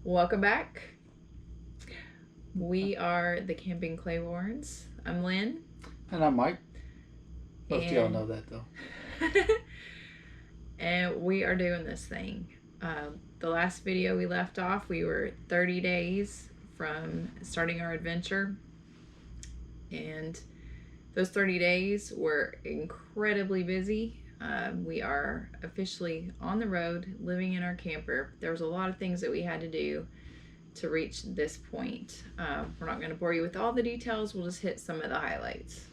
Welcome back. We are the Camping Claibornes. I'm Lynn. And I'm Mike. Most of y'all know that though. And we are doing this thing. The last video we left off, we were 30 days from starting our adventure. And those 30 days were incredibly busy. We are officially on the road, living in our camper. There was a lot of things that we had to do to reach this point. We're not going to bore you with all the details. We'll just hit some of the highlights.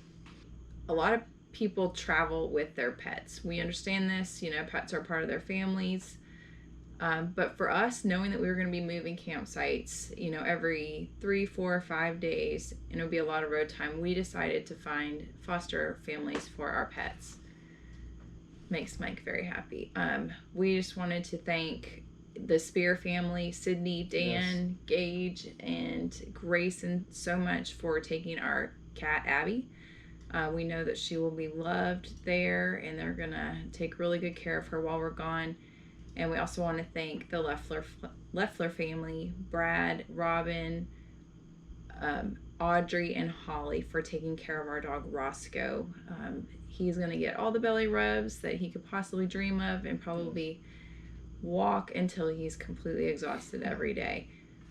A lot of people travel with their pets. We understand this. Pets are part of their families. But for us, knowing that we were going to be moving campsites, every 3, 4, 5 days, and it would be a lot of road time, we decided to find foster families for our pets. Makes Mike very happy. We just wanted to thank the Spear family, Sydney, Dan, yes, Gage, and Grayson so much for taking our cat, Abby. We know that she will be loved there, and they're going to take really good care of her while we're gone. And we also want to thank the Leffler family, Brad, Robin, Audrey, and Holly for taking care of our dog, Roscoe. He's going to get all the belly rubs that he could possibly dream of and probably walk until he's completely exhausted every day.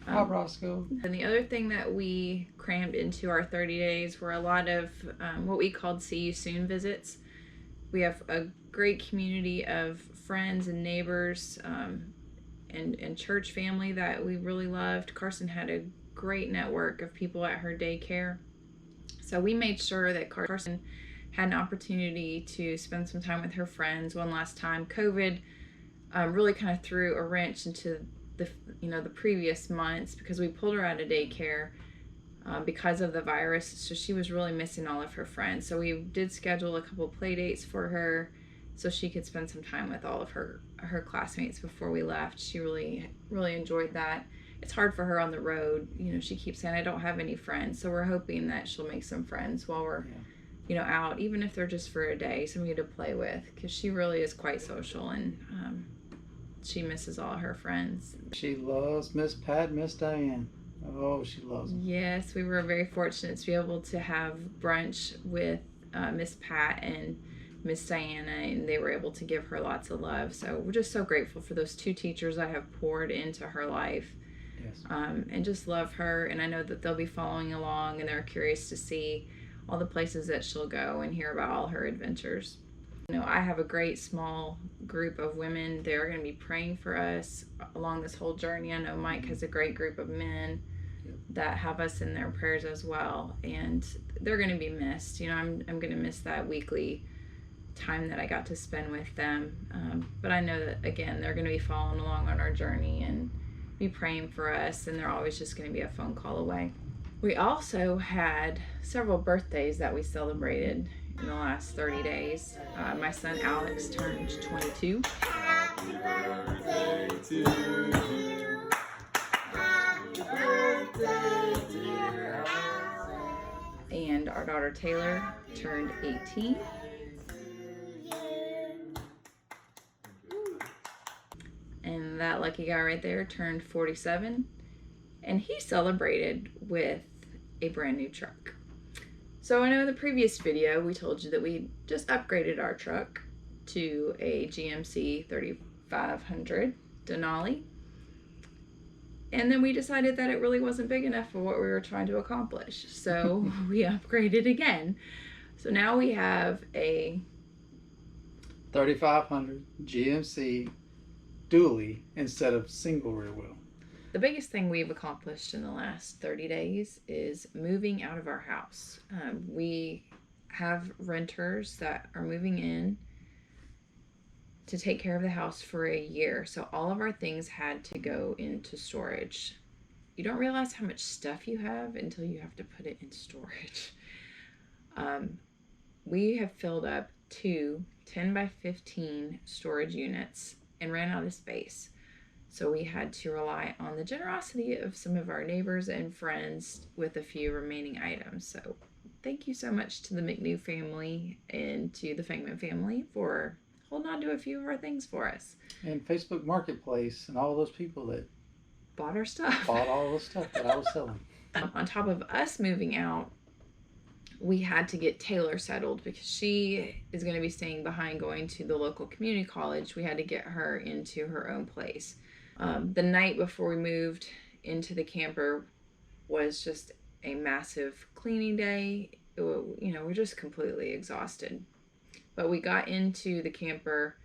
Hi, Roscoe. And the other thing that we crammed into our 30 days were a lot of what we called See You Soon visits. We have a great community of friends and neighbors and church family that we really loved. Carson had a great network of people at her daycare. So we made sure that Carson had an opportunity to spend some time with her friends one last time. COVID really kind of threw a wrench into the previous months because we pulled her out of daycare because of the virus, so she was really missing all of her friends. So we did schedule a couple play dates for her so she could spend some time with all of her classmates before we left. She really enjoyed that. It's hard for her on the road. She keeps saying, I don't have any friends. So we're hoping that she'll make some friends while we're out, even if they're just for a day, somebody to play with, because she really is quite social, and she misses all her friends. She loves Miss Pat and Miss Diane. Oh, she loves them. Yes, we were very fortunate to be able to have brunch with Miss Pat and Miss Diana, and they were able to give her lots of love. So we're just so grateful for those two teachers that have poured into her life. Yes. And just love her. And I know that they'll be following along, and they're curious to see all the places that she'll go and hear about all her adventures. I have a great small group of women. They're going to be praying for us along this whole journey. I know Mike has a great group of men that have us in their prayers as well, and they're going to be missed. I'm going to miss that weekly time that I got to spend with them, but I know that, again, they're going to be following along on our journey and be praying for us, and they're always just going to be a phone call away. We also had several birthdays that we celebrated in the last 30 days. My son Alex turned 22. Happy birthday to you. Happy birthday, dear Alex. And our daughter Taylor turned 18. And that lucky guy right there turned 47. And he celebrated with a brand new truck. So I know in the previous video we told you that we just upgraded our truck to a GMC 3500 Denali. And then we decided that it really wasn't big enough for what we were trying to accomplish. So we upgraded again. So now we have a 3500 GMC dually instead of single rear wheel. The biggest thing we've accomplished in the last 30 days is moving out of our house. We have renters that are moving in to take care of the house for a year. So all of our things had to go into storage. You don't realize how much stuff you have until you have to put it in storage. We have filled up 2 10 by 15 storage units and ran out of space. So we had to rely on the generosity of some of our neighbors and friends with a few remaining items. So thank you so much to the McNew family and to the Fangman family for holding on to a few of our things for us. And Facebook Marketplace and all those people that bought our stuff. Bought all the stuff that I was selling. On top of us moving out, we had to get Taylor settled because she is going to be staying behind going to the local community college. We had to get her into her own place. The night before we moved into the camper was just a massive cleaning day. We're just completely exhausted. But we got into the camper.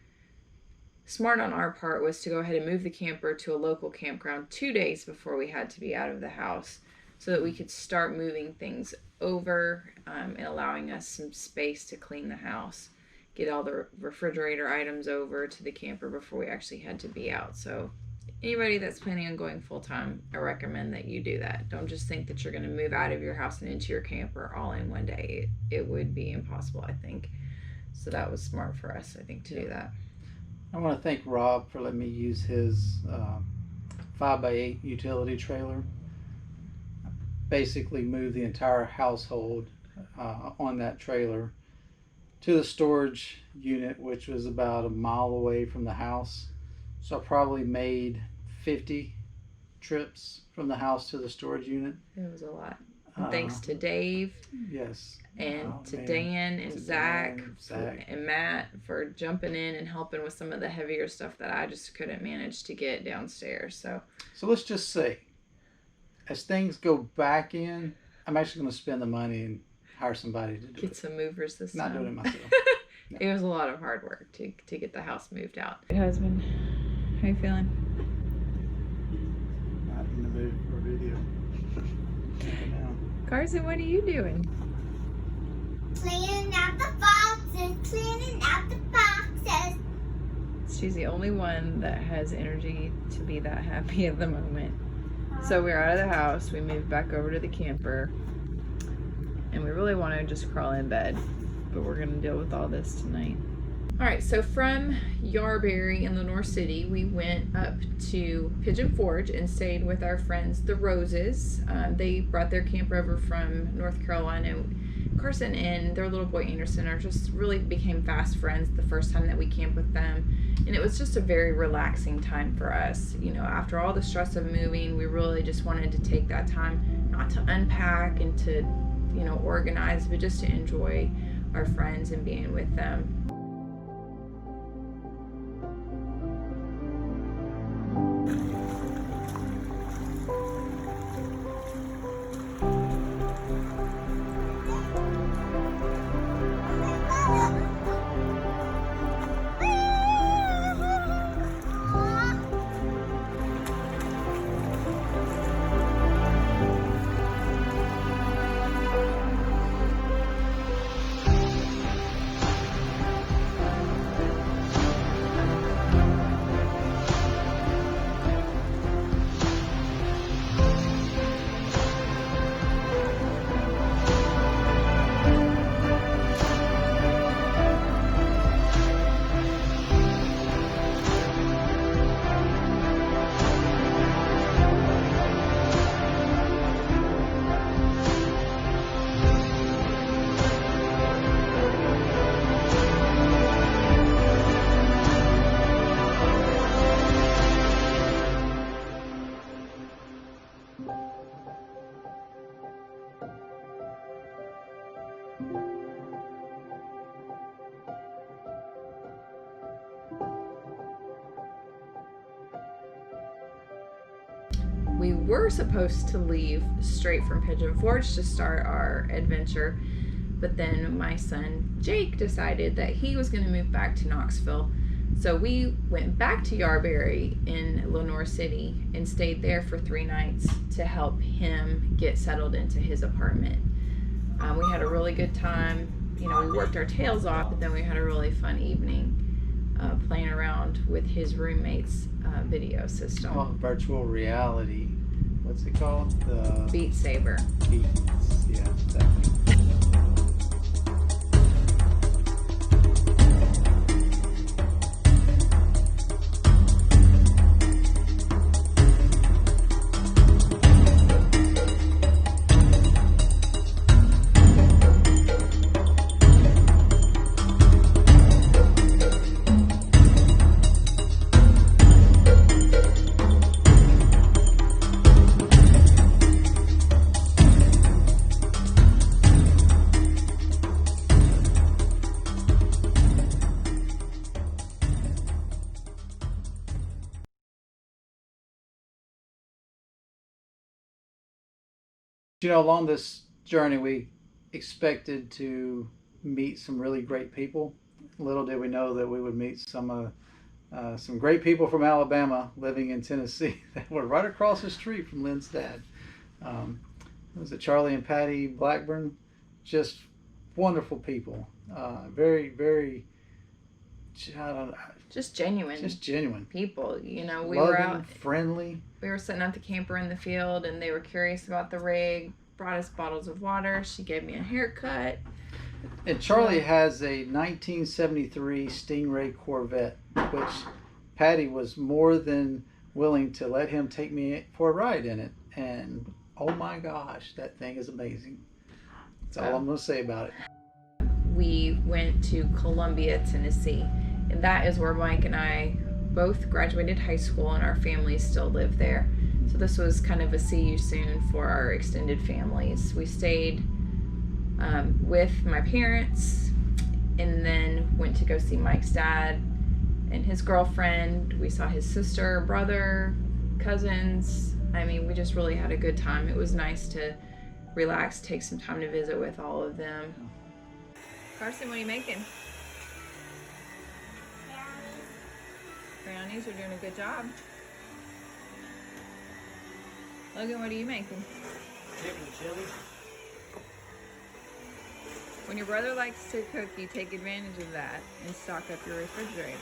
Smart on our part was to go ahead and move the camper to a local campground 2 days before we had to be out of the house so that we could start moving things over and allowing us some space to clean the house, get all the refrigerator items over to the camper before we actually had to be out. So anybody that's planning on going full-time, I recommend that you do that. Don't just think that you're going to move out of your house and into your camper all in one day. It would be impossible, I think. So that was smart for us, I think, to do that. I want to thank Rob for letting me use his 5x8 utility trailer. Basically moved the entire household on that trailer to the storage unit, which was about a mile away from the house. So I probably made 50 trips from the house to the storage unit. It was a lot. And thanks to Dave. Yes. And Dan and Zach and Matt for jumping in and helping with some of the heavier stuff that I just couldn't manage to get downstairs. So let's just say, as things go back in, I'm actually going to spend the money and hire somebody to do it. Get some movers this time. Not doing it myself. No. It was a lot of hard work to get the house moved out. Hey, husband, how you feeling? Not in the mood for a video. Carson, what are you doing? Cleaning out the boxes, cleaning out the boxes. She's the only one that has energy to be that happy at the moment. So we're out of the house, we moved back over to the camper, and we really want to just crawl in bed, but we're going to deal with all this tonight. Alright, so from Yarberry in Lenoir City, we went up to Pigeon Forge and stayed with our friends, the Roses. They brought their camper over from North Carolina. Carson and their little boy Anderson just really became fast friends the first time that we camped with them. And it was just a very relaxing time for us. After all the stress of moving, we really just wanted to take that time, not to unpack and to, organize, but just to enjoy our friends and being with them. We were supposed to leave straight from Pigeon Forge to start our adventure, but then my son Jake decided that he was going to move back to Knoxville. So we went back to Yarberry in Lenoir City and stayed there for 3 nights to help him get settled into his apartment. We had a really good time. We worked our tails off, but then we had a really fun evening playing around with his roommate's video system. Oh, virtual reality. What's it called? The Beat Saber. Beats. Yeah, exactly. You know, along this journey, we expected to meet some really great people. Little did we know that we would meet some great people from Alabama living in Tennessee that were right across the street from Lynn's dad. It was Charlie and Patty Blackburn, just wonderful people. Very, very, I don't know, Just genuine. just genuine. People. You know, we Loving, were out. friendly. We were sitting at the camper in the field, and they were curious about the rig. Brought us bottles of water. She gave me a haircut. And Charlie has a 1973 Stingray Corvette, which Patty was more than willing to let him take me for a ride in it. And oh my gosh, that thing is amazing. That's all I'm going to say about it. We went to Columbia, Tennessee, and that is where Mike and I both graduated high school, and our families still live there. So this was kind of a see you soon for our extended families. We stayed with my parents, and then went to go see Mike's dad and his girlfriend. We saw his sister, brother, cousins. I mean, we just really had a good time. It was nice to relax, take some time to visit with all of them. Carson, what are you making? Brownies are doing a good job. Logan, what are you making? Chicken chili. When your brother likes to cook, you take advantage of that and stock up your refrigerator.